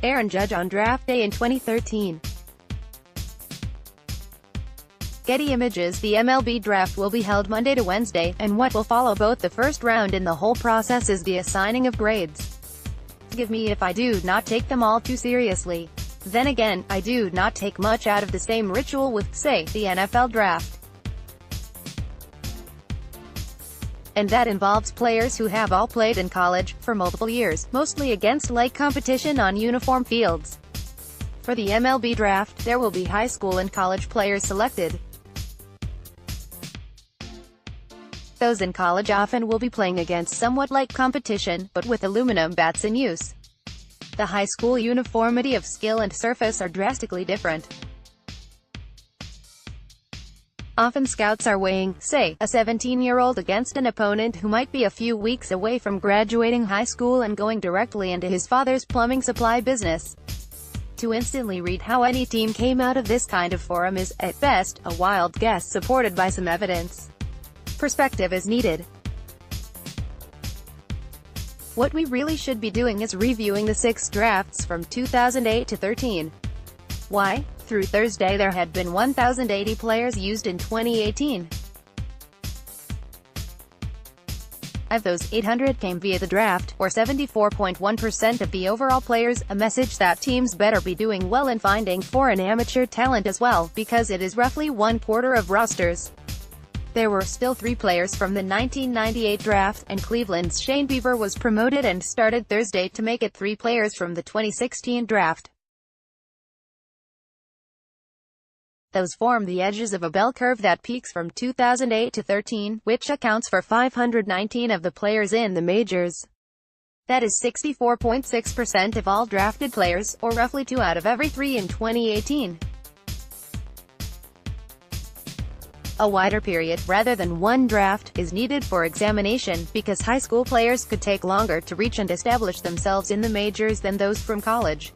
Aaron Judge on draft day in 2013. Getty Images The MLB draft will be held Monday to Wednesday, and what will follow both the first round and the whole process is the assigning of grades. Forgive me if I do not take them all too seriously. Then again, I do not take much out of the same ritual with, say, the NFL draft. And that involves players who have all played in college, for multiple years, mostly against like competition on uniform fields. For the MLB draft, there will be high school and college players selected. Those in college often will be playing against somewhat like competition, but with aluminum bats in use. The high school uniformity of skill and surface are drastically different. Often scouts are weighing, say, a 17-year-old against an opponent who might be a few weeks away from graduating high school and going directly into his father's plumbing supply business. To instantly read how any team came out of this kind of forum is, at best, a wild guess supported by some evidence. Perspective is needed. What we really should be doing is reviewing the 6 drafts from 2008 to 13. Why? Through Thursday there had been 1,080 players used in 2018. Of those, 800 came via the draft, or 74.1% of the overall players, a message that teams better be doing well in finding foreign amateur talent as well, because it is roughly 1/4 of rosters. There were still 3 players from the 1998 draft, and Cleveland's Shane Bieber was promoted and started Thursday to make it 3 players from the 2016 draft. Those form the edges of a bell curve that peaks from 2008 to 13, which accounts for 519 of the players in the majors. That is 64.6% of all drafted players, or roughly 2 out of every 3 in 2018. A wider period, rather than one draft, is needed for examination, because high school players could take longer to reach and establish themselves in the majors than those from college.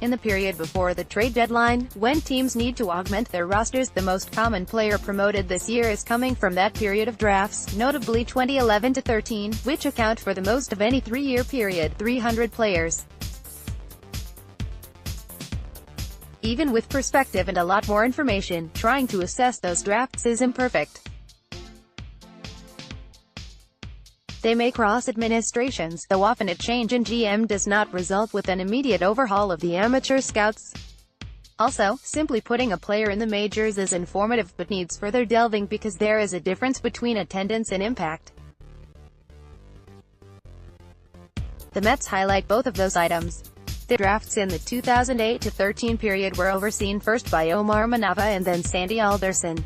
In the period before the trade deadline, when teams need to augment their rosters, the most common player promoted this year is coming from that period of drafts, notably 2011 to 13, which account for the most of any 3-year period, 300 players. Even with perspective and a lot more information, trying to assess those drafts is imperfect. They may cross administrations, though often a change in GM does not result with an immediate overhaul of the amateur scouts. Also, simply putting a player in the majors is informative but needs further delving because there is a difference between attendance and impact. The Mets highlight both of those items. The drafts in the 2008 to 13 period were overseen first by Omar Manava and then Sandy Alderson.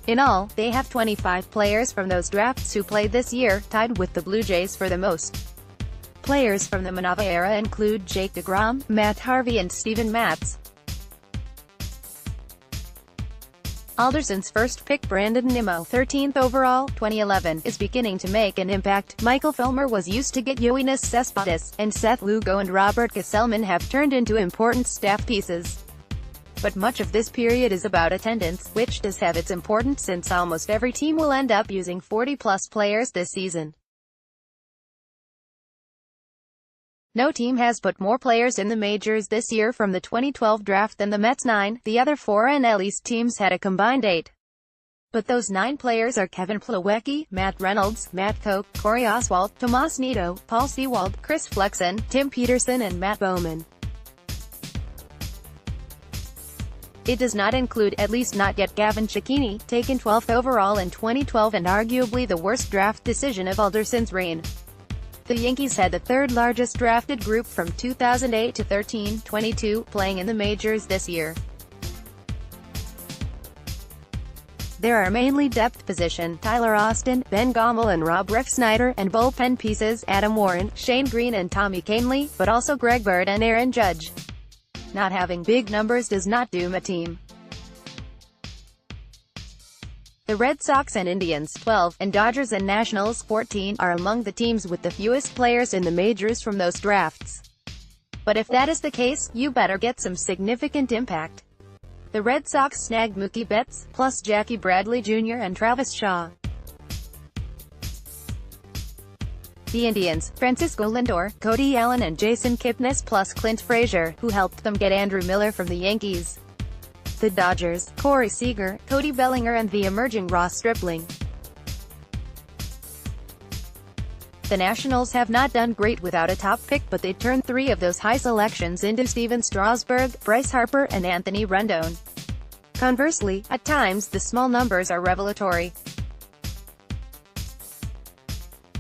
In all, they have 25 players from those drafts who played this year, tied with the Blue Jays for the most. Players from the Manava era include Jake DeGrom, Matt Harvey and Steven Matz. Alderson's first pick, Brandon Nimmo, 13th overall, 2011, is beginning to make an impact. Michael Fulmer was used to get Yoenis Cespedes, and Seth Lugo and Robert Gesellman have turned into important staff pieces. But much of this period is about attendance, which does have its importance since almost every team will end up using 40-plus players this season. No team has put more players in the majors this year from the 2012 draft than the Mets 9, the other 4 NL East teams had a combined 8. But those 9 players are Kevin Plawecki, Matt Reynolds, Matt Koch, Corey Oswalt, Tomas Nido, Paul Sewald, Chris Flexen, Tim Peterson and Matt Bowman. It does not include, at least not yet, Gavin Cecchini, taken 12th overall in 2012 and arguably the worst draft decision of Alderson's reign. The Yankees had the 3rd largest drafted group from 2008 to 13, 22, playing in the majors this year. There are mainly depth position, Tyler Austin, Ben Gommel and Rob Refsnyder, and bullpen pieces, Adam Warren, Shane Green and Tommy Kahnle, but also Greg Bird and Aaron Judge. Not having big numbers does not doom a team. The Red Sox and Indians, 12, and Dodgers and Nationals, 14, are among the teams with the fewest players in the majors from those drafts. But if that is the case, you better get some significant impact. The Red Sox snagged Mookie Betts, plus Jackie Bradley Jr. and Travis Shaw. The Indians, Francisco Lindor, Cody Allen and Jason Kipnis plus Clint Frazier, who helped them get Andrew Miller from the Yankees. The Dodgers, Corey Seager, Cody Bellinger and the emerging Ross Stripling. The Nationals have not done great without a top pick, but they turned 3 of those high selections into Steven Strasburg, Bryce Harper and Anthony Rendon. Conversely, at times the small numbers are revelatory.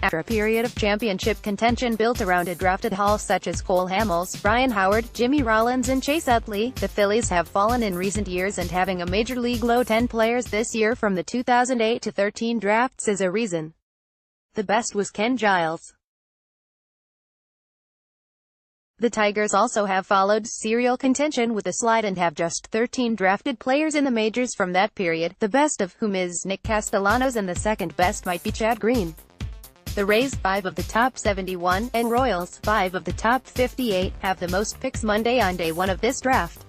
After a period of championship contention built around a drafted haul such as Cole Hamels, Ryan Howard, Jimmy Rollins and Chase Utley, the Phillies have fallen in recent years, and having a major league low 10 players this year from the 2008 to 13 drafts is a reason. The best was Ken Giles. The Tigers also have followed serial contention with a slide and have just 13 drafted players in the majors from that period, the best of whom is Nick Castellanos and the second best might be Chad Green. The Rays, 5 of the top 71, and Royals, 5 of the top 58, have the most picks Monday on day 1 of this draft.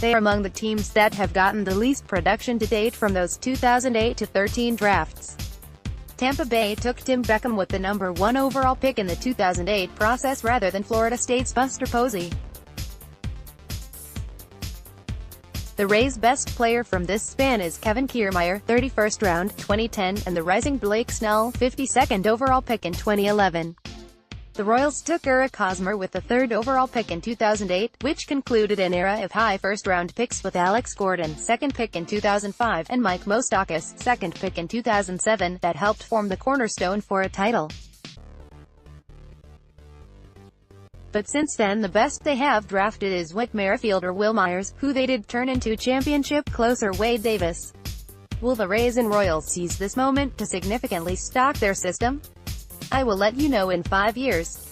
They are among the teams that have gotten the least production to date from those 2008 to 13 drafts. Tampa Bay took Tim Beckham with the number 1 overall pick in the 2008 process rather than Florida State's Buster Posey. The Rays' best player from this span is Kevin Kiermaier, 31st round, 2010, and the rising Blake Snell, 52nd overall pick in 2011. The Royals took Eric Hosmer with the 3rd overall pick in 2008, which concluded an era of high first-round picks with Alex Gordon, 2nd pick in 2005, and Mike Moustakas, 2nd pick in 2007, that helped form the cornerstone for a title. But since then the best they have drafted is Whit Merrifield or Will Myers, who they did turn into championship closer Wade Davis. Will the Rays and Royals seize this moment to significantly stock their system? I will let you know in 5 years.